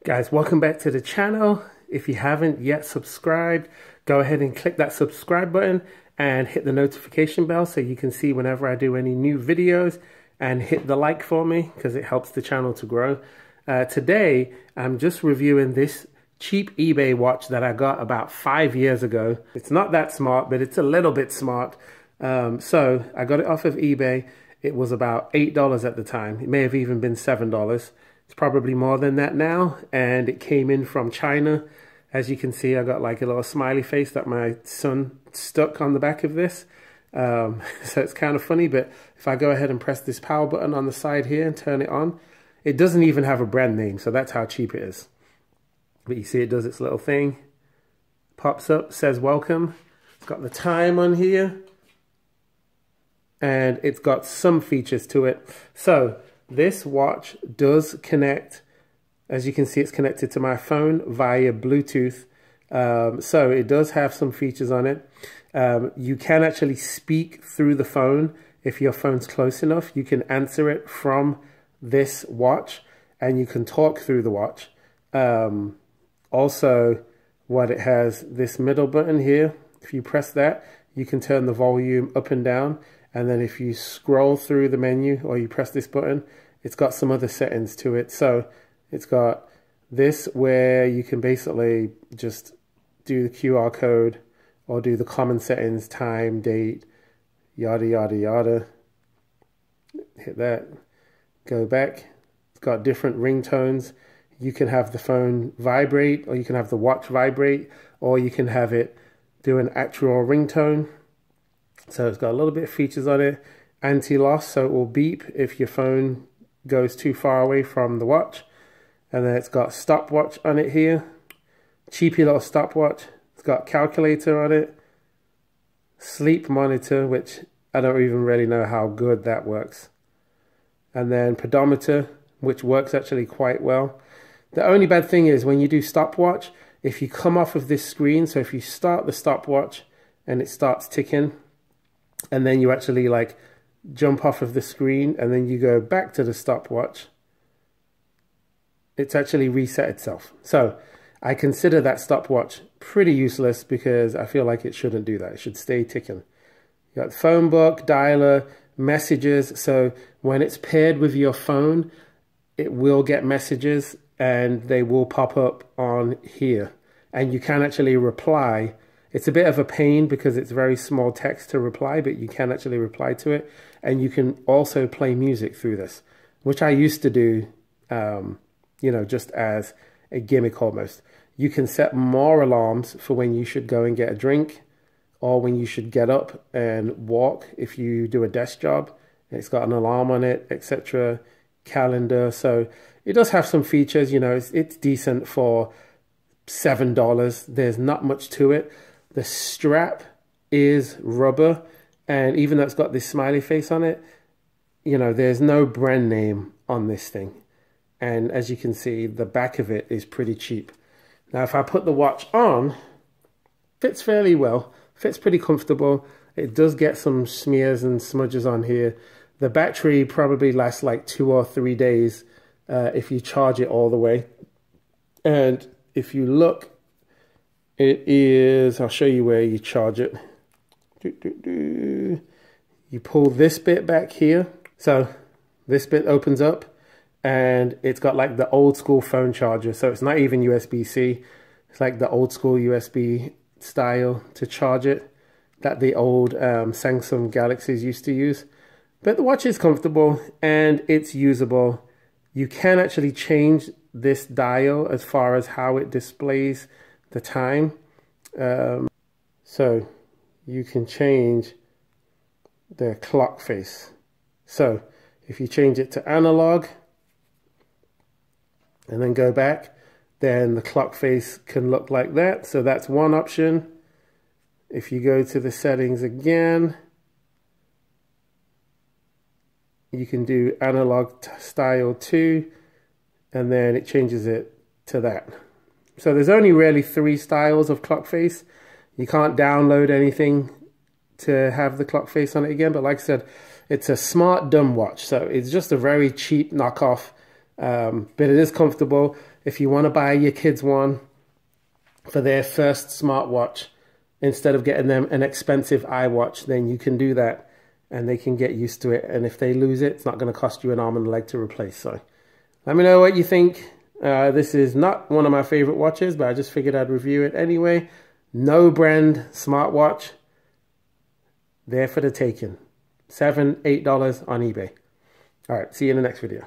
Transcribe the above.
Guys, welcome back to the channel. If you haven't yet subscribed, go ahead and click that subscribe button and hit the notification bell so you can see whenever I do any new videos, and hit the like for me because it helps the channel to grow. Today, I'm just reviewing this cheap eBay watch that I got about 5 years ago. It's not that smart, but it's a little bit smart. So I got it off of eBay. It was about $8 at the time. It may have even been $7. It's probably more than that now, and it came in from China. As you can see, I got like a little smiley face that my son stuck on the back of this. So it's kind of funny, but if I go ahead and press this power button on the side here and turn it on, it doesn't even have a brand name, so that's how cheap it is. But you see it does its little thing, pops up, says welcome. It's got the time on here, and it's got some features to it. So this watch does connect. As you can see, it's connected to my phone via Bluetooth. So it does have some features on it. You can actually speak through the phone. If your phone's close enough, you can answer it from this watch, and you can talk through the watch. Also, what it has, this middle button here, if you press that, you can turn the volume up and down. And then if you scroll through the menu or you press this button, it's got some other settings to it. So it's got this where you can basically just do the QR code or do the common settings, time, date, yada, yada, yada. Hit that, go back. It's got different ringtones. You can have the phone vibrate, or you can have the watch vibrate, or you can have it do an actual ringtone. So it's got a little bit of features on it. Anti-loss, so it will beep if your phone goes too far away from the watch. And then it's got stopwatch on it here. Cheapy little stopwatch. It's got calculator on it. Sleep monitor, which I don't even really know how good that works. And then pedometer, which works actually quite well. The only bad thing is when you do stopwatch, if you come off of this screen, so if you start the stopwatch and it starts ticking, and then you actually like jump off of the screen and then you go back to the stopwatch, it's actually reset itself. So I consider that stopwatch pretty useless because I feel like it shouldn't do that. It should stay ticking. You got phone book, dialer, messages. So when it's paired with your phone, it will get messages and they will pop up on here. And you can actually reply. It's a bit of a pain because it's very small text to reply, but you can actually reply to it. And you can also play music through this, which I used to do, you know, just as a gimmick almost. You can set more alarms for when you should go and get a drink or when you should get up and walk if you do a desk job. It's got an alarm on it, etc. Calendar. So it does have some features, you know, it's decent for $7. There's not much to it. The strap is rubber, and even though it's got this smiley face on it, you know, there's no brand name on this thing. And as you can see, the back of it is pretty cheap. Now, if I put the watch on, fits fairly well, fits pretty comfortable. It does get some smears and smudges on here. The battery probably lasts like 2 or 3 days if you charge it all the way. And if you look, it is, I'll show you where you charge it. You pull this bit back here. So this bit opens up and it's got like the old school phone charger. So it's not even USB-C. It's like the old school USB style to charge it that the old Samsung Galaxies used to use. But the watch is comfortable and it's usable. You can actually change this dial as far as how it displays the time. So you can change the clock face. So if you change it to analog and then go back, then the clock face can look like that. So that's one option. If you go to the settings again, you can do analog style 2, and then it changes it to that. So there's only really 3 styles of clock face. You can't download anything to have the clock face on it again, but like I said, it's a smart dumb watch. So it's just a very cheap knockoff But it is comfortable. If you want to buy your kids one for their first smartwatch, instead of getting them an expensive iWatch, then you can do that and they can get used to it. And if they lose it, it's not going to cost you an arm and a leg to replace. So let me know what you think. This is not one of my favorite watches, but I just figured I'd review it anyway. No brand smartwatch. There for the taking. $7, $8 on eBay. All right, see you in the next video.